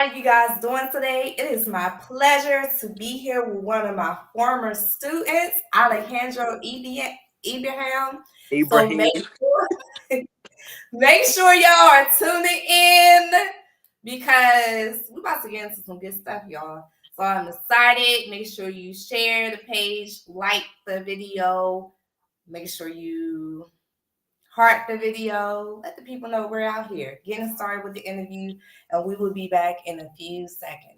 How are you guys doing today? It is my pleasure to be here with one of my former students, Alejandro Ibrahim. So Ibrahim. make sure y'all are tuning in because we're about to get into some good stuff, y'all. So I'm excited. Make sure you share the page, like the video, make sure you heart the video, let the people know we're out here getting started with the interview, and we will be back in a few seconds.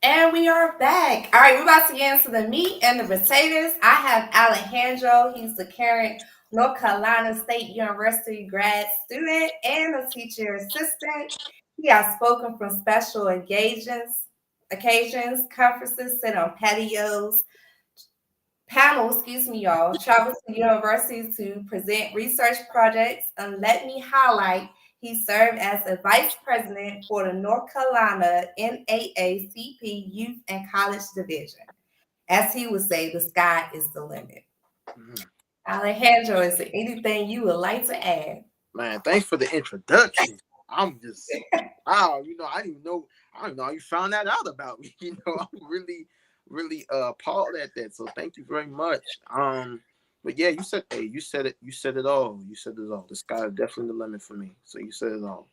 And we are back. All right, we're about to get into the meat and the potatoes. I have Alejandro. He's the current North Carolina State University grad student and a teacher assistant. He has spoken from special occasions, conferences, sit on y'all, travel to universities to present research projects. And let me highlight, he served as a vice president for the North Carolina NAACP Youth and College Division. As he would say, the sky is the limit. Mhm. Alejandro, is there anything you would like to add? Man, thanks for the introduction. I'm just wow, I don't know how you found that out about me. I'm really appalled at that. So thank you very much. But yeah, you said it all. You said it all. The sky is definitely the limit for me. So you said it all.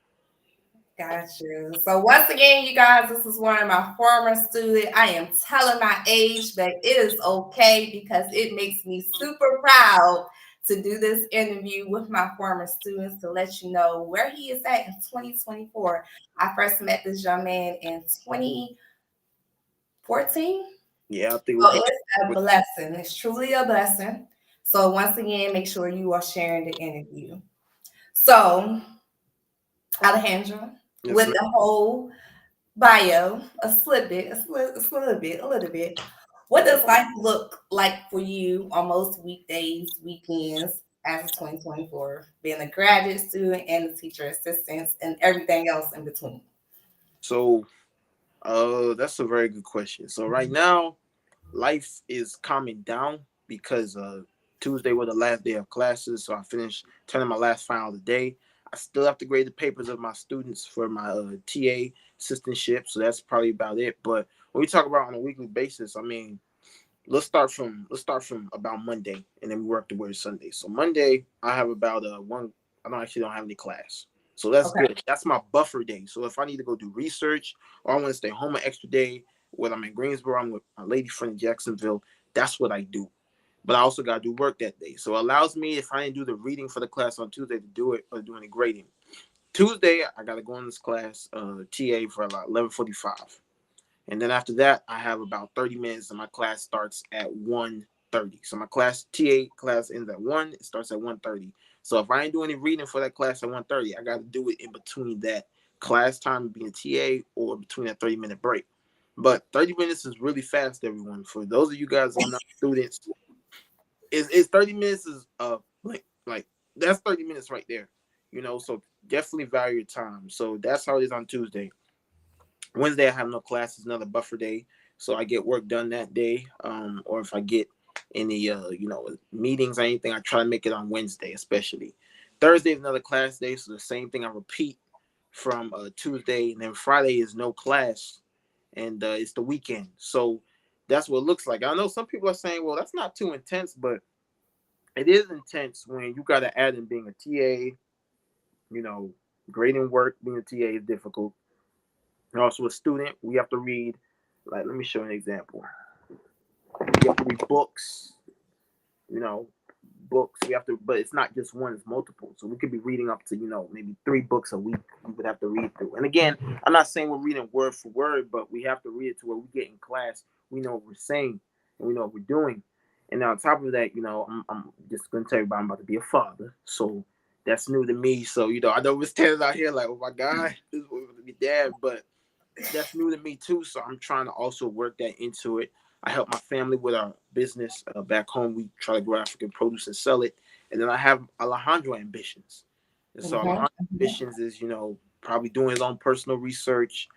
Got you. So once again, you guys, this is one of my former students. I am telling my age, but it is okay because it makes me super proud to do this interview with my former students to let you know where he is at in 2024. I first met this young man in 2014. Yeah, I think So we'll go it's a blessing. It's truly a blessing. So once again, make sure you are sharing the interview. So Alejandro, yes, with man. the whole bio, a little bit. What does life look like for you on most weekdays, weekends, as a 2024, being a graduate student and a teacher assistant and everything else in between? So that's a very good question. So right now, life is calming down because Tuesday was the last day of classes, so I finished turning my last final today. I still have to grade the papers of my students for my TA assistantship, so that's probably about it. But when we talk about on a weekly basis, I mean, let's start from about Monday, and then we work the way to Sunday. So Monday, I have about one. I don't have any class, so that's Okay. good. That's my buffer day. So if I need to go do research or I want to stay home an extra day, when I'm in Greensboro, I'm with my lady friend in Jacksonville. That's what I do. But I also got to do work that day, so it allows me if I didn't do the reading for the class on Tuesday to do it or doing the grading. Tuesday, I got to go in this class, TA for like 11:45. And then after that, I have about 30 minutes, and my class starts at 1:30. So my class TA class ends at 1. It starts at 1:30. So if I ain't doing any reading for that class at 1:30, I got to do it in between that class time being a TA or between that 30-minute break. But 30 minutes is really fast, everyone. For those of you guys who are not students, it's 30 minutes is like that's 30 minutes right there. So definitely value your time. So that's how it is on Tuesday. Wednesday I have no classes, another buffer day, so I get work done that day. Or if I get any meetings or anything, I try to make it on Wednesday, especially. Thursday is another class day, so the same thing I repeat from Tuesday, and then Friday is no class, and it's the weekend. So that's what it looks like. I know some people are saying, well, that's not too intense, but it is intense when you got to add in being a TA, you know, grading work, being a TA is difficult. And also a student, we have to read, like, let me show you an example. You have to read books, you know, books. We have to, but it's not just one; it's multiple. So we could be reading up to, maybe 3 books a week. We would have to read through. And again, I'm not saying we're reading word for word, but we have to read it to where we get in class. We know what we're saying and we know what we're doing. And now on top of that, I'm just gonna tell everybody I'm about to be a father. So that's new to me. So I know Miss Tanner's out here like, oh my God, this is what we're gonna be dad, but that's new to me too. So I'm trying to also work that into it. I help my family with our business back home. We try to grow African produce and sell it. And then I have Alejandro ambitions. And so Alejandro ambitions is, probably doing his own personal research,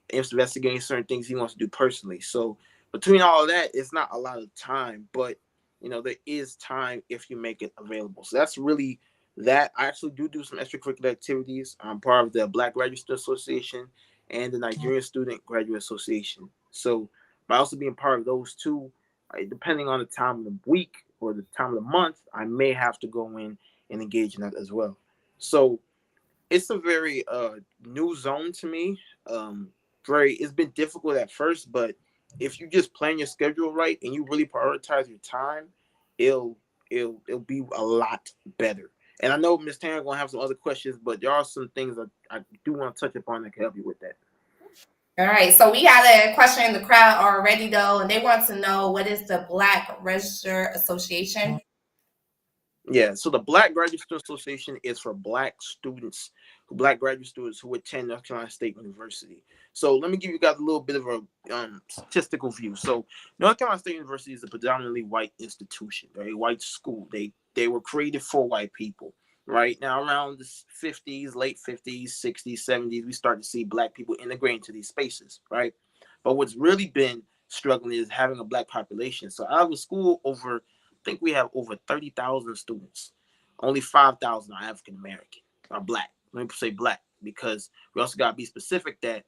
investigating certain things he wants to do personally. So between all of that, it's not a lot of time, but there is time if you make it available. So that's really that. I actually do some extracurricular activities. I'm part of the Black Graduate Student Association and the Nigerian Student Graduate Association. So by also being part of those two, depending on the time of the week or the time of the month, I may have to go in and engage in that as well. So it's a very new zone to me. It's been difficult at first, but if you just plan your schedule right and you really prioritize your time, it'll it'll be a lot better. And I know Miss Tanner gonna have some other questions, but there are some things that I do want to touch upon that can help you with that. All right, so we got a question in the crowd already, though, and they want to know, what is the Black Register Association? Yeah, so the Black Graduate Student Association is for Black graduate students who attend North Carolina State University. So let me give you guys a little bit of a statistical view. So North Carolina State University is a predominantly white institution, a white school. They were created for white people. Right now, around the 50s, late 50s, 60s, 70s, we start to see Black people integrate into these spaces, right? But what's really been struggling is having a Black population. So out of the school, I think we have over 30,000 students. Only 5,000 are African American, are Black. Let me say Black because we also got to be specific that,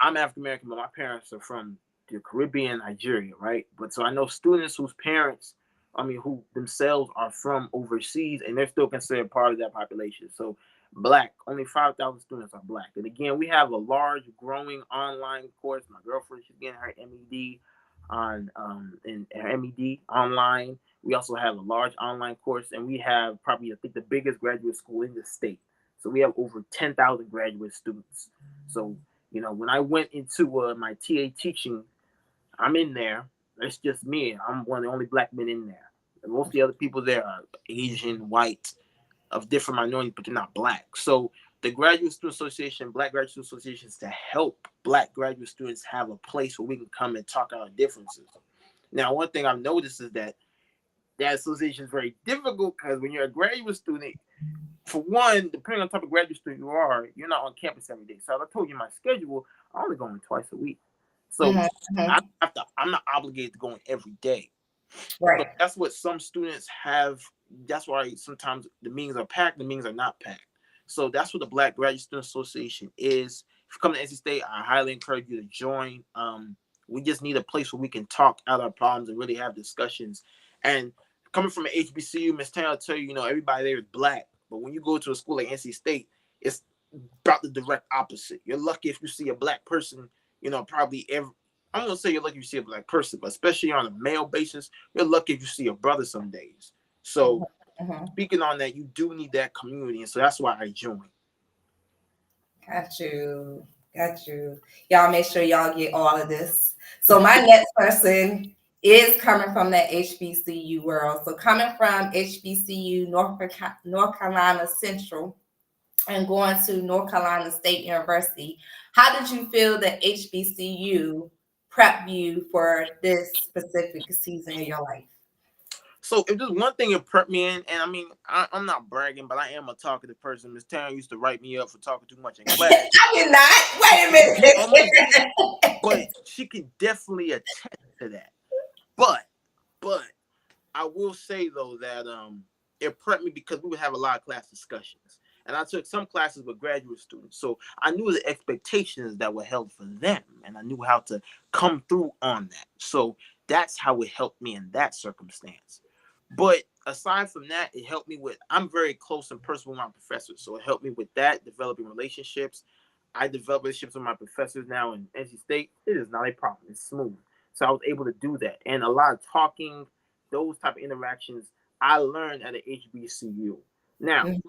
I'm African American, but my parents are from the Caribbean, Nigeria, right? But so I know students whose parents, who themselves are from overseas and they're still considered part of that population. So Black, only 5,000 students are Black. And again, we have a large, growing online course. My girlfriend, she's getting her MED on in her MED online. We also have a large online course, and we have probably, I think, the biggest graduate school in the state. So we have over 10,000 graduate students. So, when I went into my TA teaching, I'm in there. It's just me. I'm one of the only Black men in there. And most of the other people there are Asian, white, of different minorities, but they're not Black. So the Graduate Student Association, Black Graduate Student Association, is to help Black graduate students have a place where we can come and talk our differences. Now, one thing I've noticed is that association is very difficult because when you're a graduate student, for one, depending on the type of graduate student you are, you're not on campus every day. So as I told you my schedule, I only go in twice a week. So I'm not obligated to go in every day. Right. So that's what some students have. That's why sometimes the meetings are packed, the meetings are not packed. So that's what the Black Graduate Student Association is. If you come to NC State, I highly encourage you to join. We just need a place where we can talk out our problems and really have discussions. And coming from an HBCU, Miss Tanner will tell you, everybody there is Black. But when you go to a school like NC State, it's about the direct opposite. You're lucky if you see a Black person, probably every. I'm gonna say you're lucky if you see a Black person, but especially on a male basis, you're lucky if you see a brother some days. So speaking on that, you do need that community, and so that's why I joined. Got you. Got you. Y'all make sure y'all get all of this. So my next person is coming from the HBCU world. So coming from HBCU, North Carolina Central, and going to North Carolina State University, how did you feel that HBCU prepped you for this specific season of your life? So if there's one thing it prepped me in, and I'm not bragging, but I am a talkative person. Miss Taryn used to write me up for talking too much in class. I did not. Wait a minute. Almost did, but she can definitely attest to that. But I will say though that it prepped me because we would have a lot of class discussions. and I took some classes with graduate students. So I knew the expectations that were held for them, and I knew how to come through on that. So that's how it helped me in that circumstance. But aside from that, it helped me with, I'm very close and personal with my professors. So it helped me with that, developing relationships. I develop relationships with my professors now in NC State. It is not a problem. It's smooth. So I was able to do that. And a lot of talking, those type of interactions, I learned at a HBCU. Now, Mhm.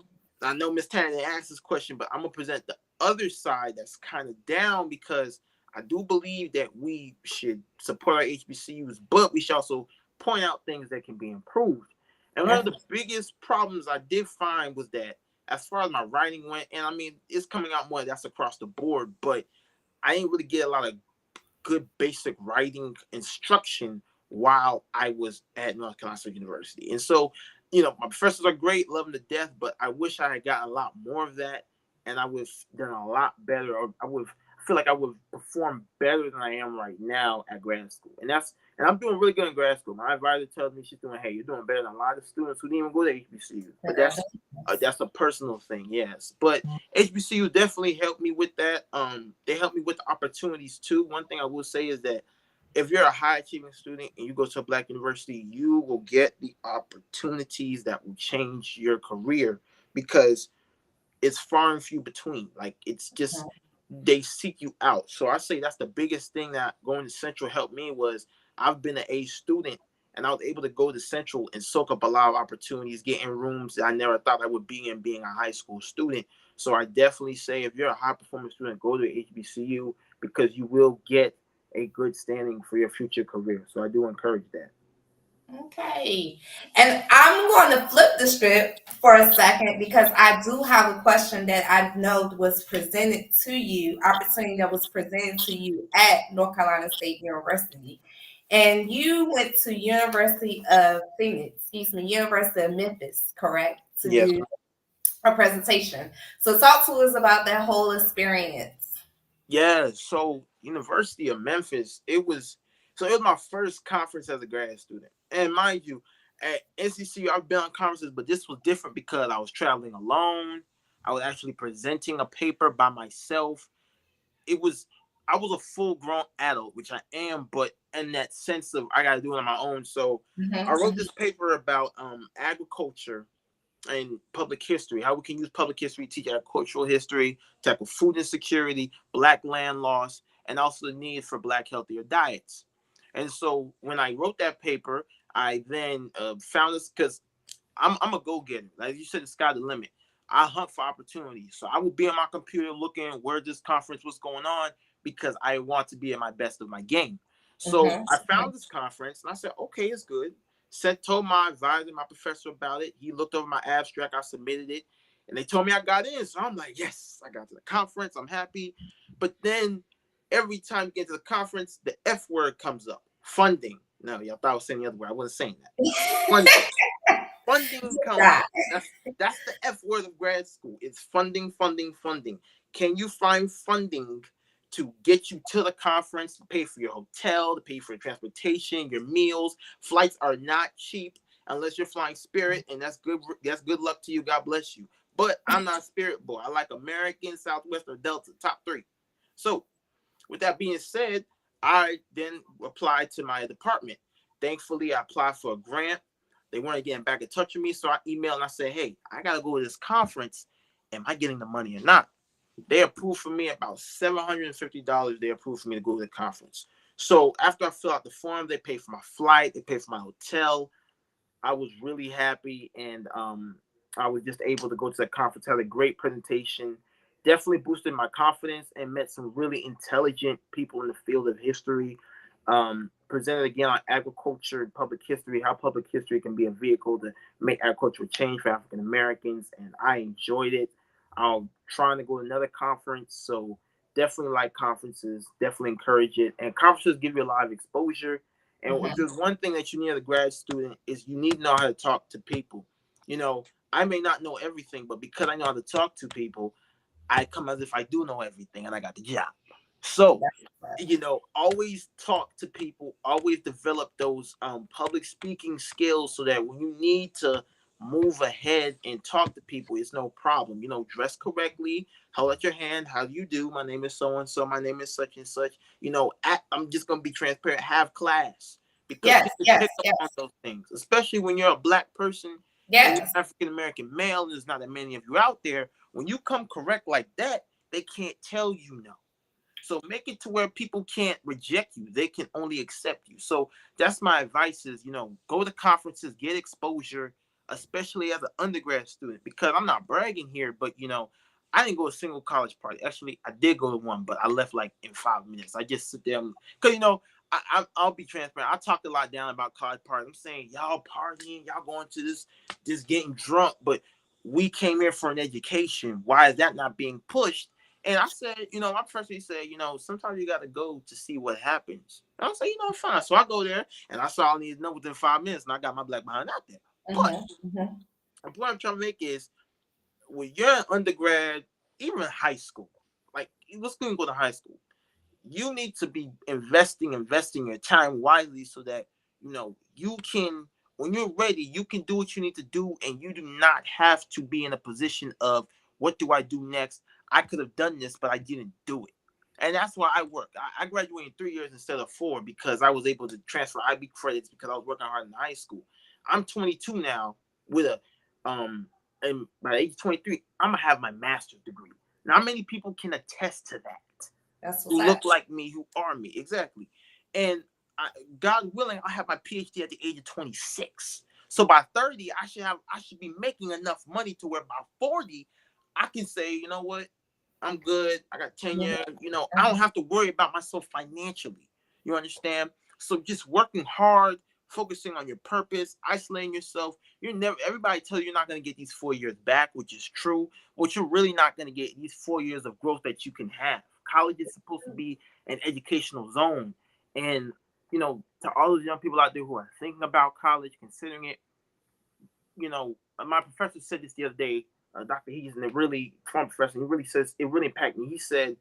I know Miss Tanner didn't ask this question, but I'm gonna present the other side that's kind of down, because I do believe that we should support our HBCUs, but we should also point out things that can be improved. And one of the biggest problems I did find was that, as far as my writing went, and I mean it's coming out more, that's across the board, but I didn't really get a lot of good basic writing instruction while I was at North Carolina State University. And so, my professors are great, love them to death, but I wish I had gotten a lot more of that, and I would have done a lot better, or I feel like I would perform better than I am right now at grad school. And I'm doing really good in grad school. My advisor tells me, she's doing, hey, you're doing better than a lot of students who didn't even go to HBCU. But that's a personal thing, yes. But HBCU definitely helped me with that. They helped me with the opportunities too. One thing I will say is that if you're a high achieving student and you go to a Black university, you will get the opportunities that will change your career, because it's far and few between. Like, it's just, they seek you out. So I say that's the biggest thing that going to Central helped me was, I've been an A student, and I was able to go to Central and soak up a lot of opportunities, get in rooms that I never thought I would be in being a high school student. So I definitely say, if you're a high performing student, go to HBCU, because you will get a good standing for your future career. So I do encourage that. Okay. And I'm going to flip the script for a second, because I do have a question that I know was presented to you, opportunity that was presented to you at North Carolina State University. And you went to University of Phoenix, excuse me, University of Memphis, correct? To Yes. do a presentation. So talk to us about that whole experience. Yeah, so University of Memphis, it was my first conference as a grad student. And mind you, at NCCU I've been on conferences, but this was different because I was traveling alone. I was actually presenting a paper by myself. It was I was a full grown adult, which I am, but in that sense of I gotta do it on my own. So I Mhm. wrote this paper about agriculture and public history, how we can use public history to teach our cultural history, tackle food insecurity, Black land loss, and also the need for Black healthier diets. And so when I wrote that paper, I then found this, because I'm a go getter. Like you said, the sky the limit. I hunt for opportunities. So I would be on my computer looking where this conference was going on, because I want to be at my best of my game. So Mhm. I found this conference and I said, okay, it's good. Told my advisor, my professor about it. He looked over my abstract. I submitted it, and they told me I got in. So I'm like, yes, I got to the conference. I'm happy. But then every time you get to the conference, the F word comes up: funding. No, y'all thought I was saying the other word. I wasn't saying that. Funding. Funding comes Right. up. That's the F word of grad school. It's funding, funding, funding. Can you find funding to get you to the conference, to pay for your hotel, to pay for your transportation, your meals? Flights are not cheap unless you're flying Spirit, and that's good. That's good luck to you. God bless you. But I'm not a Spirit boy. I like American, Southwest, or Delta, top three. So with that being said, I then applied to my department. Thankfully, I applied for a grant. They weren't getting back in touch with me, so I emailed and I said, hey, I got to go to this conference. Am I getting the money or not? They approved for me about $750. They approved for me to go to the conference. So after I fill out the form, they pay for my flight, they pay for my hotel. I was really happy, and I was just able to go to the conference, had a great presentation, definitely boosted my confidence, and met some really intelligent people in the field of history. Presented again on agriculture and public history, how public history can be a vehicle to make agricultural change for African Americans, and I enjoyed it. I'm trying to go to another conference, so definitely like conferences, definitely encourage it. And conferences give you a lot of exposure, and if Mhm. there's one thing that you need as a grad student is you need to know how to talk to people. You know, I may not know everything, but because I know how to talk to people, I come as if I do know everything and I got the job. So, always talk to people, always develop those public speaking skills so that when you need to move ahead and talk to people. It's no problem. Dress correctly, hold out your hand. How do you do? My name is so and so. My name is such and such. I'm just gonna be transparent. Have class, because Yes, people yes, pick up yes, on those things, especially when you're a black person and you're yes. African American male. And there's not that many of you out there. When you come correct like that, they can't tell you no. So make it to where people can't reject you. They can only accept you. So that's my advice is, go to conferences, get exposure, especially as an undergrad student, because I'm not bragging here, but I didn't go to a single college party. Actually, I did go to one, but I left like in 5 minutes. I just sit there because I'll be transparent. I talked a lot down about college parties. I'm saying y'all partying, y'all going to this getting drunk, but we came here for an education. Why is that not being pushed? And I said, my professor said, sometimes you got to go to see what happens. And I said, fine. So I go there, and I saw all I needed to know within 5 minutes, and I got my black behind out there. But the point I'm trying to make is, when you're an undergrad, even high school, like let's go to high school, you need to be investing your time wisely so that you can, when you're ready, you can do what you need to do, and you do not have to be in a position of, what do I do next? I could have done this, but I didn't do it. And that's why I work. I graduated in 3 years instead of 4, because I was able to transfer IB credits because I was working hard in high school. I'm 22 now with a and by age 23, I'm gonna have my master's degree. Not many people can attest to that. That's what's Who up. look like me, who are me, exactly. And God willing, I have my PhD at the age of 26. So by 30, I should be making enough money to where by 40, I can say, you know what, I'm good. I got tenure. I don't have to worry about myself financially. You understand? So just working hard, focusing on your purpose, isolating yourself. Everybody tells you you're not going to get these 4 years back, which is true. But you're really not going to get these 4 years of growth that you can have. College is supposed to be an educational zone. And, to all those young people out there who are thinking about college, considering it, my professor said this the other day, Dr. Hees, and it really, from professor, he really says, it really impacted me. He said,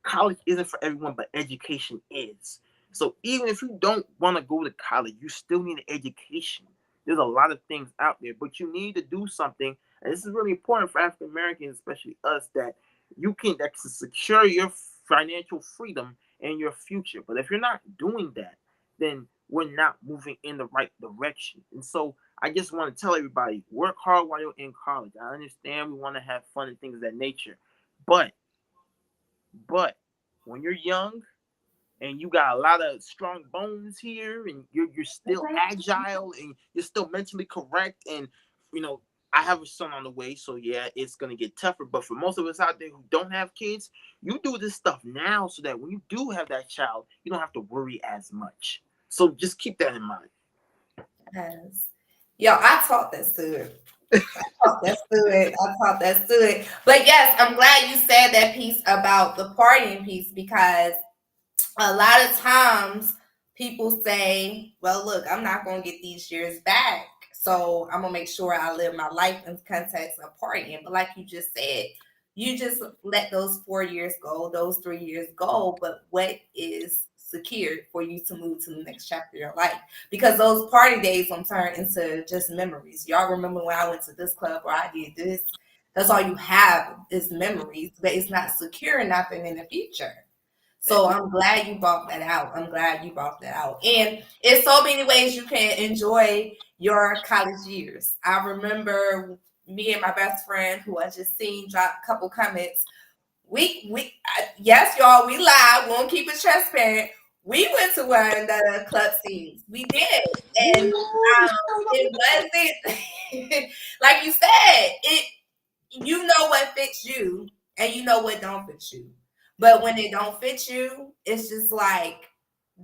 college isn't for everyone, but education is. So even if you don't want to go to college, you still need an education. There's a lot of things out there, but you need to do something. And this is really important for African Americans, especially us, that can secure your financial freedom and your future. But if you're not doing that, then we're not moving in the right direction. And so I just want to tell everybody, work hard while you're in college. I understand we want to have fun and things of that nature. But when you're young and you got a lot of strong bones here, and you're still agile, and you're still mentally correct, and I have a son on the way, so yeah, it's gonna get tougher. But for most of us out there who don't have kids, you do this stuff now so that when you do have that child, you don't have to worry as much. So just keep that in mind. Yes. Yo, I taught that to That's good. I thought that's good. But yes, I'm glad you said that piece about the partying piece, because a lot of times people say, well, look, I'm not going to get these years back. So I'm going to make sure I live my life in context of partying. But like you just said, you just let those 4 years go, those 3 years go. But what is secured for you to move to the next chapter of your life? Because those party days will turn into just memories. Y'all remember when I went to this club or I did this? That's all you have is memories, but it's not secure nothing in the future. So I'm glad you brought that out. I'm glad you brought that out. And it's so many ways you can enjoy your college years. I remember me and my best friend, who I just seen drop a couple comments. Yes, y'all, we live. We won't keep it transparent. We went to one of the club scenes. We did, and it wasn't like you said. You know what fits you, and you know what don't fit you. But when it don't fit you, it's just like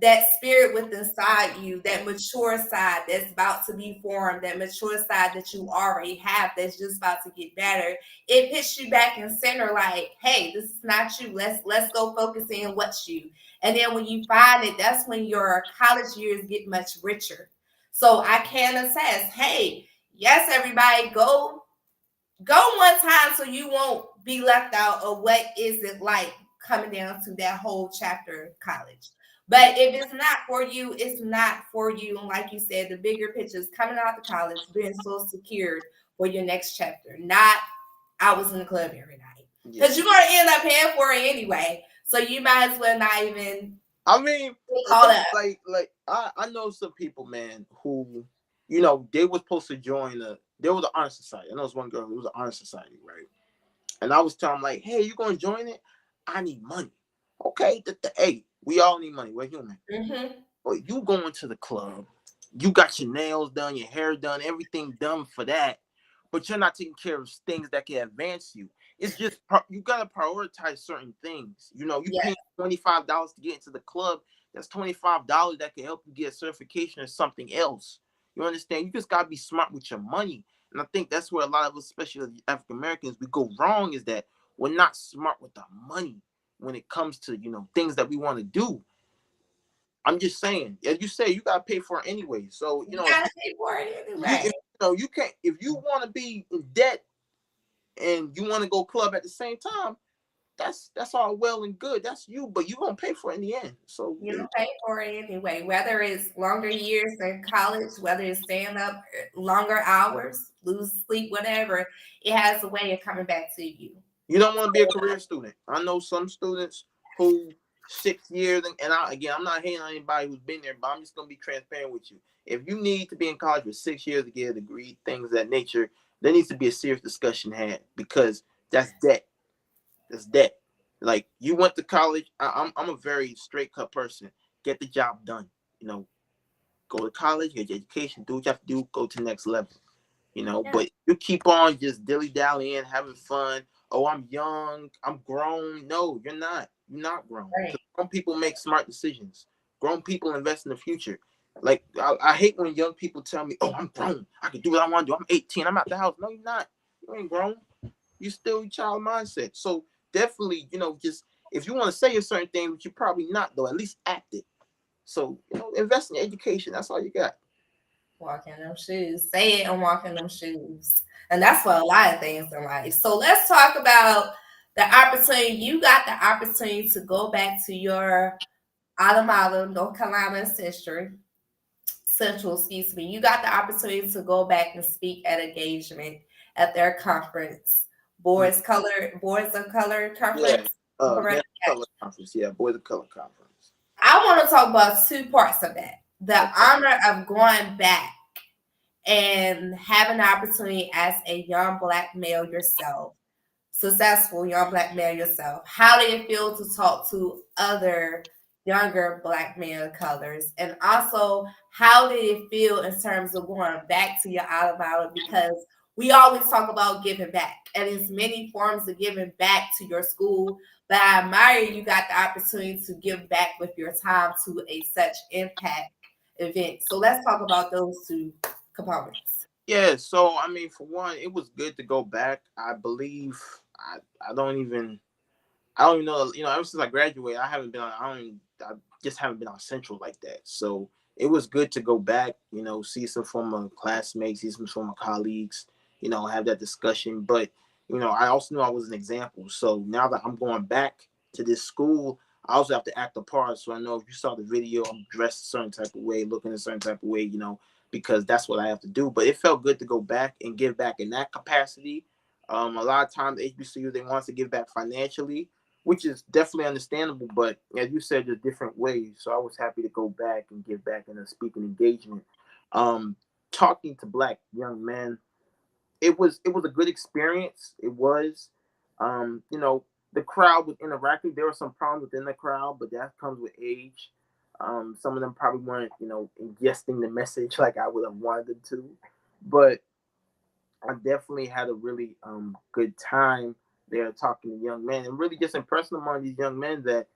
that spirit within inside you, that mature side that's about to be formed, that mature side that you already have that's just about to get better. It hits you back in center, like, hey, this is not you. Let's go focus in what's you. And then when you find it, that's when your college years get much richer. So I can assess, hey, yes, everybody, go one time so you won't be left out of what is it like coming down to that whole chapter of college. But if it's not for you, it's not for you. And like you said, the bigger picture is coming out of college, being so secured for your next chapter, not I was in the club every night. Yeah. Because you're going to end up paying for it anyway. So you might as well not even I mean, get caught up. like I know some people, man, who, you know, they were supposed to join there was an honor society. I know this one girl who was an honor society, right? And I was telling them, like, hey, you gonna join it? I need money. Okay, hey, we all need money. We're human. Mm-hmm. But you going to the club, you got your nails done, your hair done, everything done for that, but you're not taking care of things that can advance you. It's just you gotta prioritize certain things. You know, you Yeah. pay $25 to get into the club. That's $25 that can help you get a certification or something else. You understand? You just gotta be smart with your money. And I think that's where a lot of us, especially African Americans, we go wrong, is that we're not smart with the money when it comes to, you know, things that we want to do. I'm just saying, as you say, you gotta pay for it anyway. So You got to pay for it anyway. you know, you can't, if you want to be in debt and you want to go club at the same time, that's all well and good. That's you, but you gonna pay for it in the end. So You don't pay for it anyway, whether it's longer years in college, whether it's staying up longer hours, lose sleep, whatever, it has a way of coming back to you. you don't want to be a career student. I know some students who 6 years, and I'm not hating on anybody who's been there, but I'm just gonna be transparent with you. If you need to be in college for 6 years to get a degree, things of that nature, there needs to be a serious discussion had, because that's debt. That's debt. Like, you went to college. I'm a very straight cut person. Get the job done. You know, go to college, get your education, do what you have to do, go to the next level. You know, Yeah. but you keep on just dilly dallying, having fun. Oh, I'm young, I'm grown. No, you're not. You're not grown. Right. Grown people make smart decisions. Grown people invest in the future. Like, I hate when young people tell me, "Oh, I'm grown. I can do what I want to do. I'm 18. I'm out the house." No, you're not. You ain't grown. You still child mindset. So definitely, you know, just if you want to say a certain thing, which you're probably not, though, at least act it. So, you know, invest in education. That's all you got. Walk in them shoes. Say it and walk in them shoes. And that's for a lot of things in life. So let's talk about the opportunity. You got the opportunity to go back to your alma mater, North Carolina Central, excuse me. You got the opportunity to go back and speak at engagement at their conference, Boys of Color Yeah. conference. Man Correct? Color Conference. Yeah, Boys of Color Conference. I want to talk about two parts of that. The Okay. honor of going back and having the opportunity as a young black male yourself, successful young black male yourself. How did it feel to talk to other younger black male colors? And also, how did it feel in terms of going back to your alma mater? Because we always talk about giving back, and there's many forms of giving back to your school. But I admire you got the opportunity to give back with your time to a such impact event. So let's talk about those two components. Yeah, so I mean, for one, it was good to go back. I believe I I don't even I don't even know. You know, ever since I graduated, I haven't been on. I just haven't been on Central like that. So it was good to go back. You know, see some former classmates, see some former colleagues. You know, have that discussion. But you know, I also knew I was an example. So now that I'm going back to this school, I also have to act a part. So I know if you saw the video, I'm dressed a certain type of way, looking a certain type of way. You know, because that's what I have to do. But it felt good to go back and give back in that capacity. A lot of times, HBCU they want us to give back financially, which is definitely understandable. But as you said, there's different ways. So I was happy to go back and give back in a speaking engagement. Um, Talking to black young men, it was a good experience. It was, you know, the crowd was interactive. There were some problems within the crowd, but that comes with age. Some of them probably weren't, you know, ingesting the message like I would have wanted them to, but I definitely had a really good time there talking to young men and really just impressing them on these young men that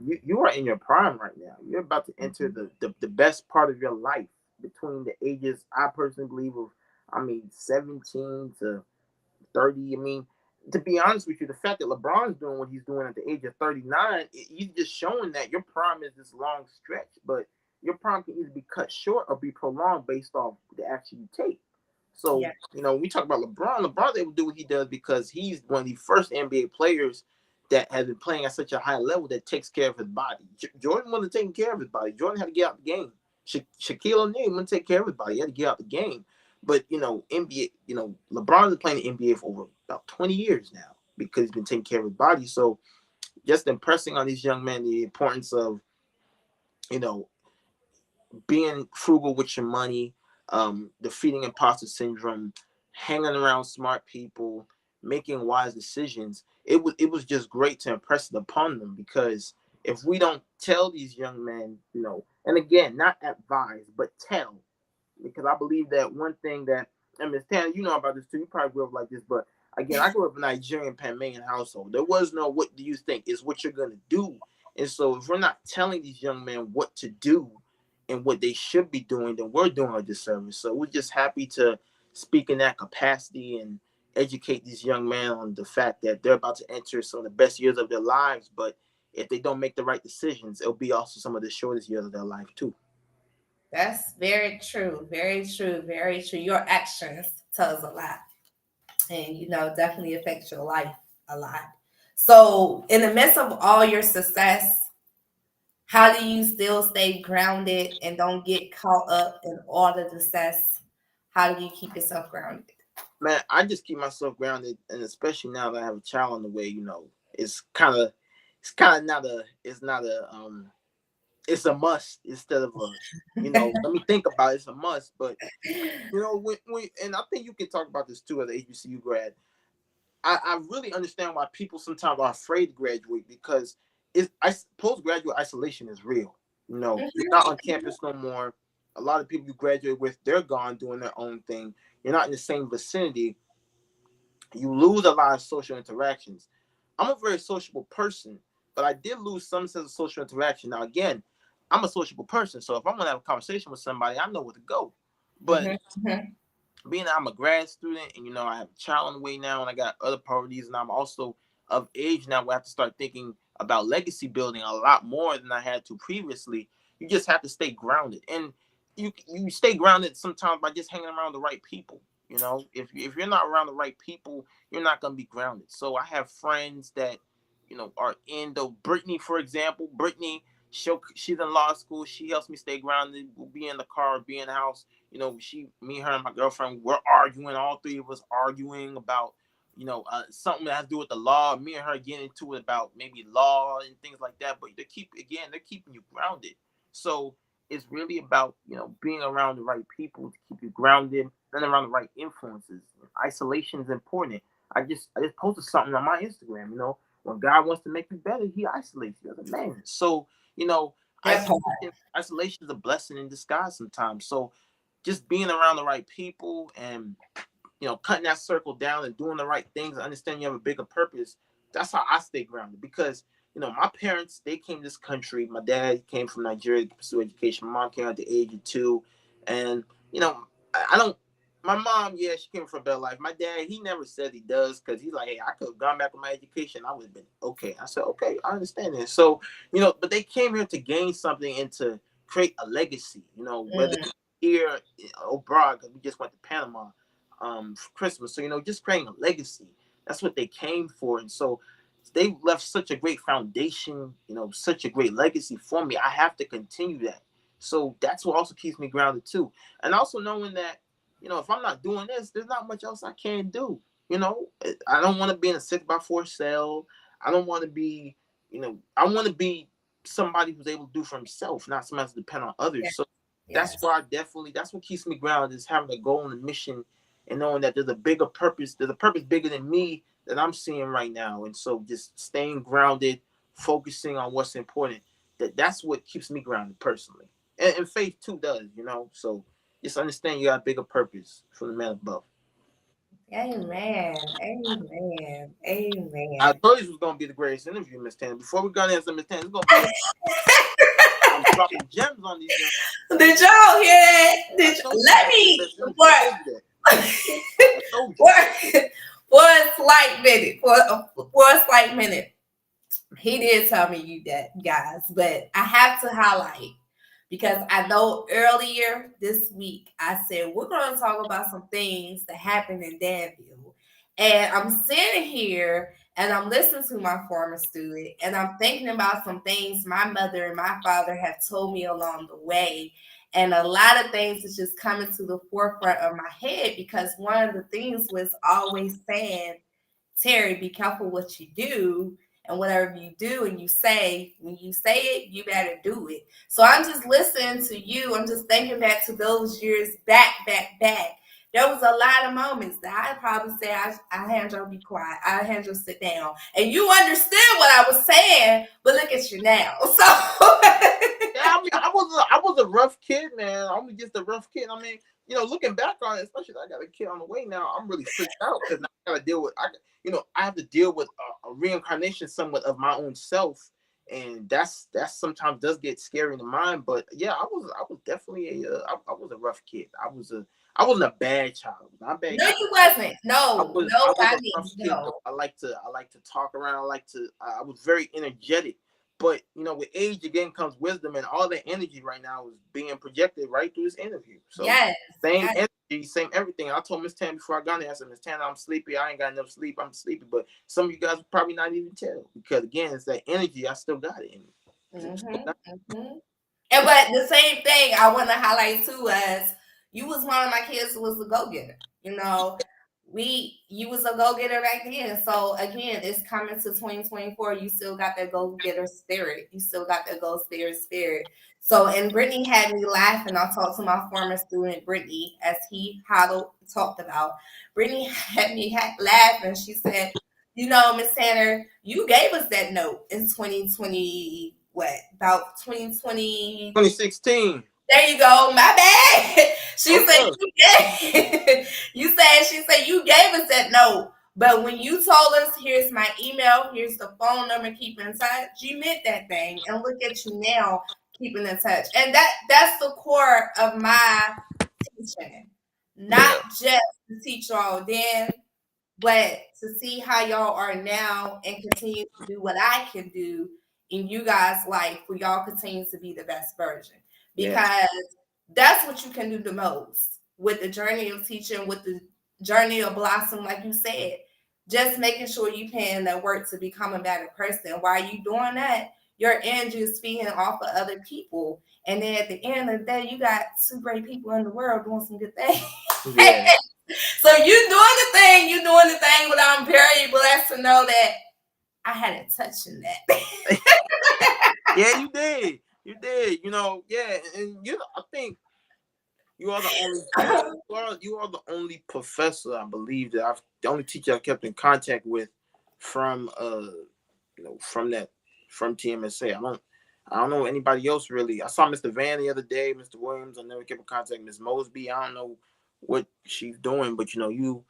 you are in your prime right now. You're about to enter the best part of your life between the ages, I personally believe, of, I mean, 17 to 30. I mean, to be honest with you, the fact that LeBron's doing what he's doing at the age of 39, he's just showing that your prime is this long stretch, but your prime can either be cut short or be prolonged based off the action you take. So, Yeah. you know, when we talk about LeBron's able to do what he does because he's one of the first NBA players that has been playing at such a high level that takes care of his body. Jordan wasn't taking care of his body. Jordan had to get out the game. Shaquille O'Neal wouldn't take care of his body. He had to get out the game. But NBA, LeBron has playing the NBA for over about 20 years now because he's been taking care of his body. So just impressing on these young men the importance of, you know, being frugal with your money, defeating imposter syndrome, hanging around smart people, making wise decisions. It was just great to impress it upon them, because if we don't tell these young men, and again, not advise, but tell, because I believe that one thing that, and Miss Tanner, you know about this too. You probably grew up like this, but again, I grew up in a Nigerian Panamanian household. There was no "what do you think?" It's what you're gonna do. And so, if we're not telling these young men what to do and what they should be doing, then we're doing a disservice. So we're just happy to speak in that capacity and educate these young men on the fact that they're about to enter some of the best years of their lives. But if they don't make the right decisions, it'll be also some of the shortest years of their life too. That's very true. Very true. Very true. Your actions tell us a lot. And definitely affects your life a lot. So in the midst of all your success, how do you still stay grounded and don't get caught up in all the success? How do you keep yourself grounded? Man, I just keep myself grounded, and especially now that I have a child on the way, it's kind of not a it's a must instead of a, let me think about it, it's a must. But when and I think you can talk about this too as an HBCU grad. I really understand why people sometimes are afraid to graduate, because postgraduate isolation is real. You're not on campus no more. A lot of people you graduate with, they're gone doing their own thing. You're not in the same vicinity. You lose a lot of social interactions. I'm a very sociable person, but I did lose some sense of social interaction. Now, again, I'm a sociable person, so if I'm gonna have a conversation with somebody, I know where to go. But being that I'm a grad student and I have a child on the way now and I got other priorities, and I'm also of age now where I have to start thinking about legacy building a lot more than I had to previously. You just have to stay grounded, and you stay grounded sometimes by just hanging around the right people. If you're not around the right people, you're not gonna be grounded. So I have friends that are in the Brittany, for example. Brittany, she's in law school. She helps me stay grounded. We'll be in the car, be in the house. Me, her, and my girlfriend, we're arguing. All three of us arguing about, something that has to do with the law. Me and her getting into it about maybe law and things like that. But they're keeping you grounded. So it's really about, being around the right people to keep you grounded and around the right influences. Isolation is important. I just posted something on my Instagram. When God wants to make you better, He isolates you as a man. So, isolation is a blessing in disguise sometimes. So just being around the right people and cutting that circle down and doing the right things, understanding you have a bigger purpose. That's how I stay grounded, because my parents, they came to this country. My dad came from Nigeria to pursue education. My mom came at the age of 2, and I don't. My mom, yeah, she came from a better life. My dad, he never said he does, because he's like, hey, I could have gone back with my education. I would have been okay. I said, okay, I understand that. So, but they came here to gain something and to create a legacy. Whether here or abroad, because we just went to Panama for Christmas. So, just creating a legacy. That's what they came for. And so they left such a great foundation, such a great legacy for me. I have to continue that. So that's what also keeps me grounded too. And also knowing that, if I'm not doing this, there's not much else I can do. I don't want to be in a 6x4 cell. I don't want to be, I want to be somebody who's able to do for himself, not somebody who's depend on others. So that's why that's what keeps me grounded, is having a goal and a mission, and knowing that there's a bigger purpose. There's a purpose bigger than me that I'm seeing right now. And so just staying grounded, focusing on what's important, that's what keeps me grounded personally. And faith too does, So just understand you got a bigger purpose for the man above. Amen. Amen. I Amen. told you this was gonna be the greatest interview, Miss Tan. Before we got into Miss Tan, it's gonna be I'm dropping gems on these. Did y'all hear that? Let me what? For a slight minute. For a slight minute. He did tell me you that, guys, but I have to highlight, because I know earlier this week I said we're going to talk about some things that happened in Danville. And I'm sitting here and I'm listening to my former student, and I'm thinking about some things my mother and my father have told me along the way. And a lot of things is just coming to the forefront of my head because one of the things was always saying, Terry, be careful what you do. And whatever you do and you say, when you say it, you better do it. So I'm just listening to you. I'm just thinking back to those years back. There was a lot of moments that I'd probably say, Alejandro, be quiet. Alejandro, sit down. And you understood what I was saying, but look at you now. So Yeah, I mean, I was a rough kid, man. I'm just a rough kid. I mean, looking back on it, especially I got a kid on the way now, I'm really freaked out because I gotta deal with I have to deal with a reincarnation somewhat of my own self, and that's sometimes does get scary in the mind. But yeah, I was definitely I was a rough kid. I wasn't a bad child, not a bad no, kid. you wasn't. No, I was I a rough mean, kid no. though. I like to talk around. I was very energetic. But with age again comes wisdom, and all that energy right now is being projected right through this interview. So Yes, same yes. energy, same everything. I told Miss Tan before I got there, I said, Miss Tan, I'm sleepy. I ain't got enough sleep. I'm sleepy. But some of you guys will probably not even tell because again, it's that energy. I still got it in me. And but the same thing I want to highlight too as you was one of my kids who was a go getter. You know, you was a go getter back then. So again, it's coming to 2024. You still got that go getter spirit. You still got that go getter spirit. So and Brittany had me laughing. I talked to my former student Brittany as he talked about. Brittany had me laughing. She said, Miss Tanner, you gave us that note in 2020, what, about 2020? 2016. There you go. My bad. She Oh said yeah. she said you gave us that note. But when you told us, here's my email, here's the phone number, keep in touch, you meant that thing. And look at you now, keeping in touch. And that's the core of my teaching. Not Yeah. just to teach y'all then, but to see how y'all are now and continue to do what I can do in you guys' life for y'all continue to be the best version. Yes. Because that's what you can do the most with the journey of teaching, with the journey of blossom, like you said. Just making sure you paying that work to become a better person. While you doing that, your energy is feeding off of other people. And then at the end of the day, you got two great people in the world doing some good things. Yeah. So you doing the thing, but I'm very blessed to know that I had a touch in that. Yeah, you did. You did. Yeah, and I think you are the only you are the only professor I believe that I've the only teacher I kept in contact with from from TMSA. I don't know anybody else really. I saw Mr. Van the other day, Mr. Williams. I never kept in contact. Miss Mosby, I don't know what she's doing, but you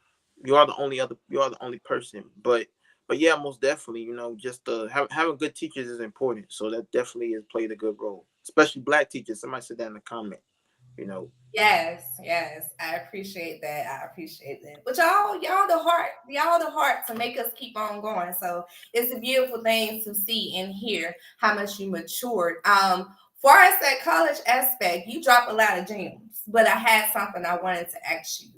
are the only person. But yeah, most definitely, just having good teachers is important. So that definitely has played a good role, especially black teachers. Somebody said that in the comment. You know, Yes, I appreciate that. I appreciate that. But y'all the heart to make us keep on going. So it's a beautiful thing to see and hear how much you matured. Far as that college aspect, you drop a lot of gems. But I had something I wanted to ask you.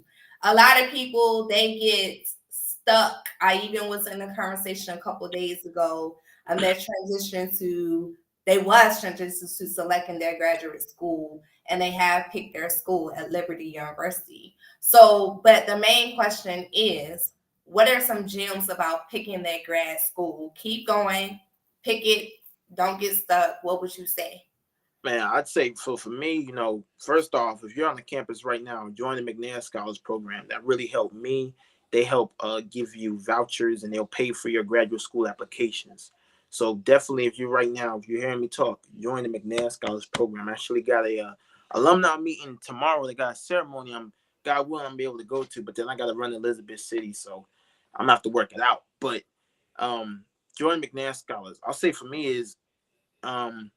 A lot of people they get stuck. I even was in a conversation a couple days ago. That they was transitioning to selecting their graduate school and they have picked their school at Liberty University. So, but the main question is, what are some gems about picking that grad school? Keep going, pick it, don't get stuck. What would you say? man, I'd say for me, first off, if you're on the campus right now, join the McNair Scholars Program. That really helped me. They help give you vouchers and they'll pay for your graduate school applications. So definitely, if you're hearing me talk, join the McNair Scholars Program. I actually got a alumni meeting tomorrow. They got a ceremony. God willing, I'm be able to go to, but then I got to run Elizabeth City, so I'm gonna have to work it out. But join McNair Scholars. I'll say for me is um,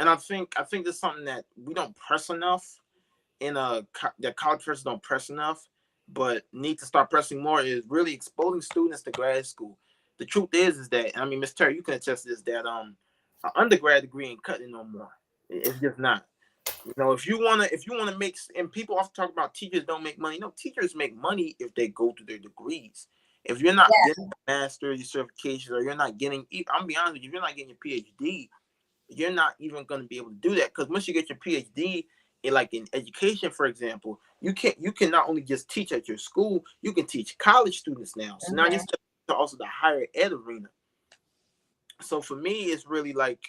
and I think there's something that we don't press enough that college persons don't press enough, but need to start pressing more is really exposing students to grad school. The truth is that I mean, Miss Terry, you can attest to this that an undergrad degree ain't cutting no more. It's just not. If you wanna make and people often talk about teachers don't make money. No, teachers make money if they go to their degrees. If you're not Yeah. getting a master's, your certifications, or you're not getting, I'm be honest with you, if you're not getting your PhD, you're not even going to be able to do that. Because once you get your PhD in like in education, for example, you can not only just teach at your school, you can teach college students now. So now you Mhm. step to also the higher ed arena. So for me, it's really like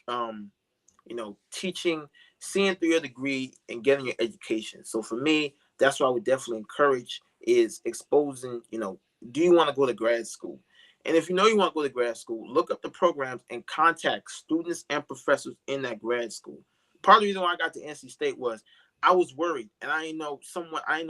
teaching, seeing through your degree and getting your education. So for me, that's what I would definitely encourage is exposing, do you want to go to grad school? And if you know you want to go to grad school, look up the programs and contact students and professors in that grad school. Part of the reason why I got to NC State was I was worried and I didn't know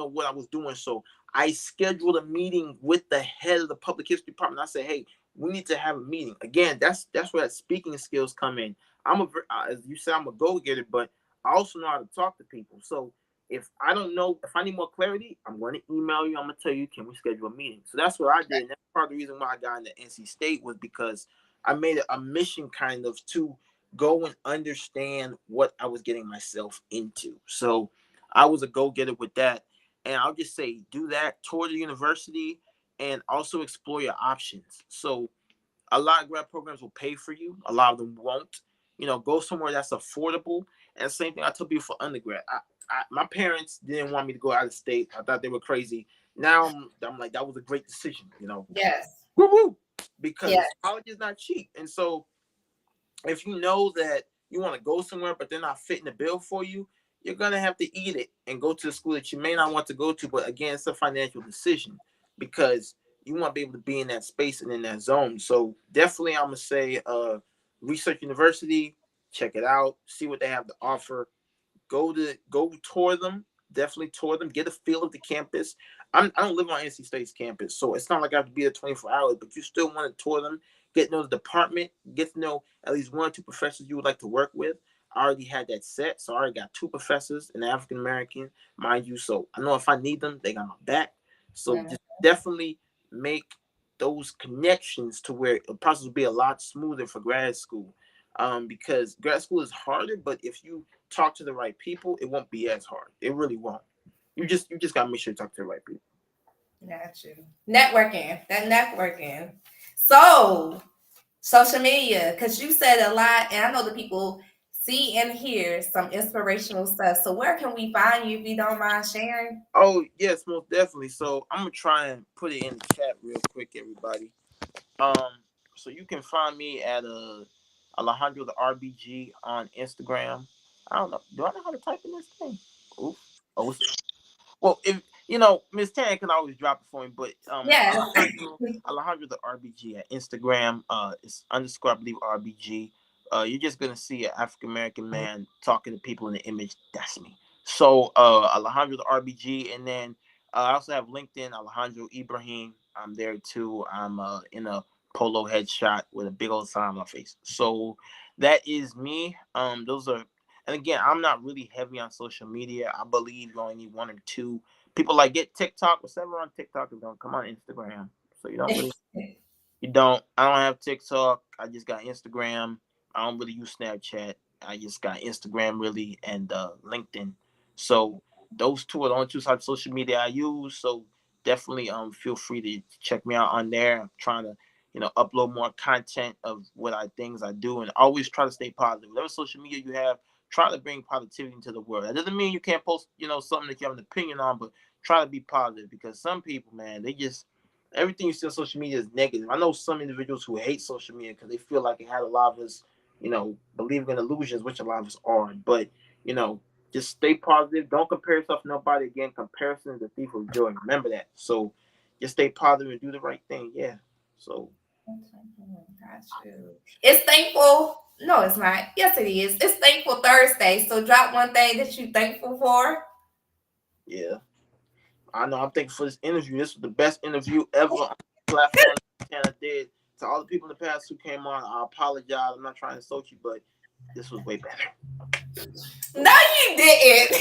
what I was doing. So I scheduled a meeting with the head of the public history department. I said, hey, we need to have a meeting. Again, that's where that speaking skills come in. As you said, I'm a go-getter, but I also know how to talk to people. So if I don't know, if I need more clarity, I'm going to email you. I'm going to tell you, can we schedule a meeting? So that's what I did. And that's part of the reason why I got into NC State was because I made it a mission kind of to go and understand what I was getting myself into. So I was a go-getter with that. And I'll just say, do that toward the university and also explore your options. So a lot of grad programs will pay for you. A lot of them won't. Go somewhere that's affordable. And the same thing I tell people for undergrad. My parents didn't want me to go out of state. I thought they were crazy. Now I'm like, that was a great decision, Yes. Woo-woo. Because Yes. college is not cheap. And so if you know that you want to go somewhere, but they're not fitting the bill for you, you're going to have to eat it and go to a school that you may not want to go to. But again, it's a financial decision because you want to be able to be in that space and in that zone. So definitely, I'm going to say research university, check it out, see what they have to offer, go tour them. Definitely tour them. Get a feel of the campus. I don't live on NC State's campus, so it's not like I have to be there 24 hours. But you still want to tour them, get to know the department, get to know at least one or two professors you would like to work with. I already had that set, so I already got two professors, an African American, mind you. So I know if I need them, they got my back. So Mhm. just definitely make those connections to where the process will be a lot smoother for grad school. Because grad school is harder, but if you talk to the right people, it won't be as hard. It really won't. You just gotta make sure you talk to the right people. Got you. Networking. That networking. So, social media, because you said a lot, and I know the people see and hear some inspirational stuff. So, where can we find you if you don't mind sharing? Oh yes, most definitely. So I'm gonna try and put it in the chat real quick, everybody. Um, so you can find me at Alejandro the RBG on Instagram. I don't know. Do I know how to type in this thing? Oof. Oh, well, if Miss Tan can always drop it for me, but Yes. Alejandro the RBG at Instagram, it's underscore I believe RBG. You're just gonna see an African American man talking to people in the image. That's me. So Alejandro the RBG, and then I also have LinkedIn Alejandro Ibrahim. I'm there too. I'm in a polo headshot with a big old sign on my face. So that is me. Those are, and again, I'm not really heavy on social media. I believe you only need one or two. People like get TikTok, whatever on TikTok is gonna come on Instagram. So you don't. I don't have TikTok. I just got Instagram. I don't really use Snapchat. I just got Instagram really and LinkedIn. So those two are the only two types of social media I use. So definitely feel free to check me out on there. I'm trying to upload more content of things I do and always try to stay positive. Whatever social media you have, try to bring positivity into the world. That doesn't mean you can't post something that you have an opinion on, but try to be positive because some people, man, they just everything you see on social media is negative. I know some individuals who hate social media because they feel like it had a lot of us, believing in illusions, which a lot of us are. But you know, just stay positive. Don't compare yourself to nobody. Again, comparison is the thief of joy. Remember that. So just stay positive and do the right thing. Yeah. So Got you. It's thankful. No, it's not. Yes, it is. It's thankful Thursday. So, drop one thing that you thankful for. yeah, I know. I'm thankful for this interview. This was the best interview ever on the platform that I did. To all the people in the past who came on, I apologize. I'm not trying to insult you, but this was way better. No, you didn't.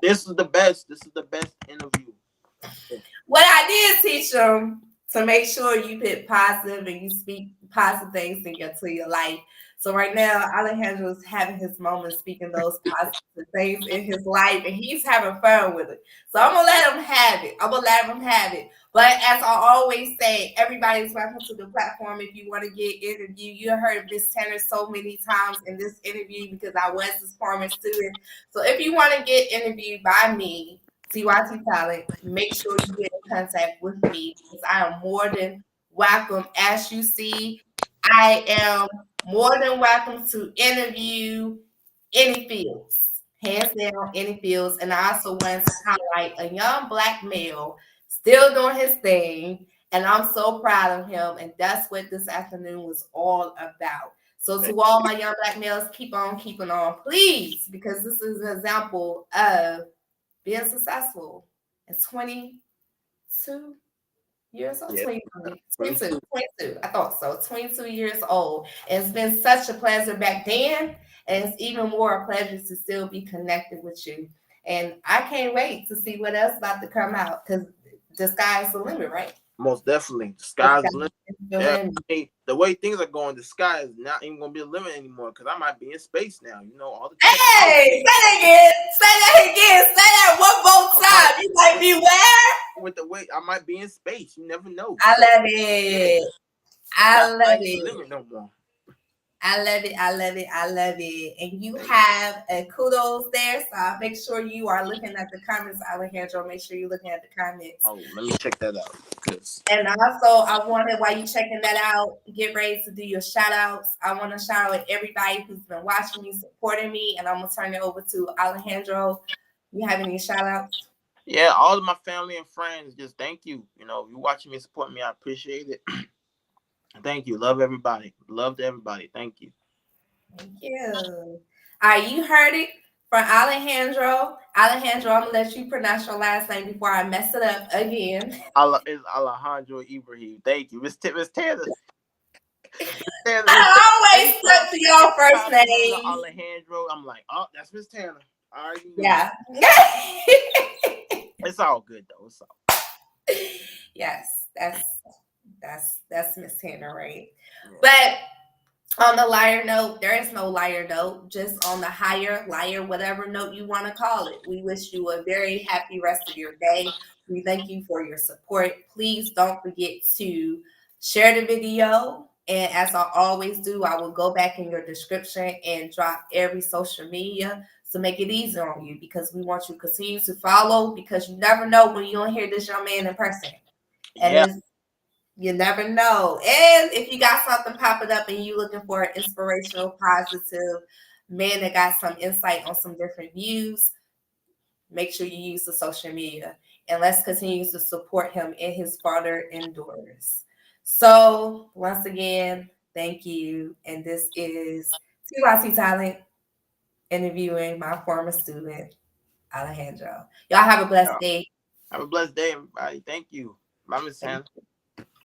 This is the best. This is the best interview. What I did teach them to make sure you put positive and you speak positive things to your life. So right now, Alejandro is having his moments, speaking those positive things in his life, and he's having fun with it. So I'm gonna let him have it. I'm gonna let him have it. But as I always say, everybody's welcome to the platform if you want to get interviewed. You heard Miss Tanner so many times in this interview because I was his former student. So if you want to get interviewed by me, TYT Talent, make sure you get in contact with me because I am more than welcome. As you see, I am more than welcome to interview any fields, hands down, any fields. And I also want to highlight a young black male still doing his thing. And I'm so proud of him. And that's what this afternoon was all about. So to all my young black males, keep on keeping on, please, because this is an example of being successful at 22 years old, Yeah. 22, I thought so, 22 years old. And it's been such a pleasure back then, and it's even more a pleasure to still be connected with you. And I can't wait to see what else about to come out because the sky is the limit, right? Most definitely. The The sky's sky the limit. is the Yeah, limit. I mean, the way things are going, the sky is not even gonna be a limit anymore because I might be in space now. You know, all the Hey, say that again. Say that again. Say that one more time. You might be where? with the way I might be in space. You never know. I So, love yeah, it. I sky's love not the it. limit no more. I love it. I love it. I love it. And you have a kudos there. So I'll make sure you are looking at the comments, Alejandro. Make sure you're looking at the comments. Oh, let me check that out. And also, I wanted, while you checking that out, get ready to do your shout outs. I want to shout out everybody who's been watching me, supporting me. And I'm going to turn it over to Alejandro. You have any shout outs? Yeah, all of my family and friends, just thank you. You know, you watching me, support me, I appreciate it. Thank you. Love everybody. Love to everybody. Thank you. Thank you. All right, you heard it from Alejandro. Alejandro, I'm gonna let you pronounce your last name before I mess it up again. It's Alejandro Ibrahim. Thank you. Miss Tanner. Tanner, I always anytime, stuck to your first anytime you heard name. Alejandro, I'm like, oh, that's Miss Tanner. I already knew. Yeah. It's all good though. It's all. Yes, that's Miss Tanner, right? Yeah. But on the liar note, there is no liar note, just on the higher liar, whatever note you want to call it. We wish you a very happy rest of your day. We thank you for your support. Please don't forget to share the video. And as I always do, I will go back in your description and drop every social media to make it easier on you because we want you to continue to follow because you never know when you don't hear this young man in person. And Yeah. you never know. And if you got something popping up and you looking for an inspirational, positive man that got some insight on some different views, make sure you use the social media. And let's continue to support him in his further endeavors. So once again, thank you. And this is TYT Talent interviewing my former student, Alejandro. Y'all have a blessed day. Have a blessed day, everybody. Thank you. Bye, Miss Hannah.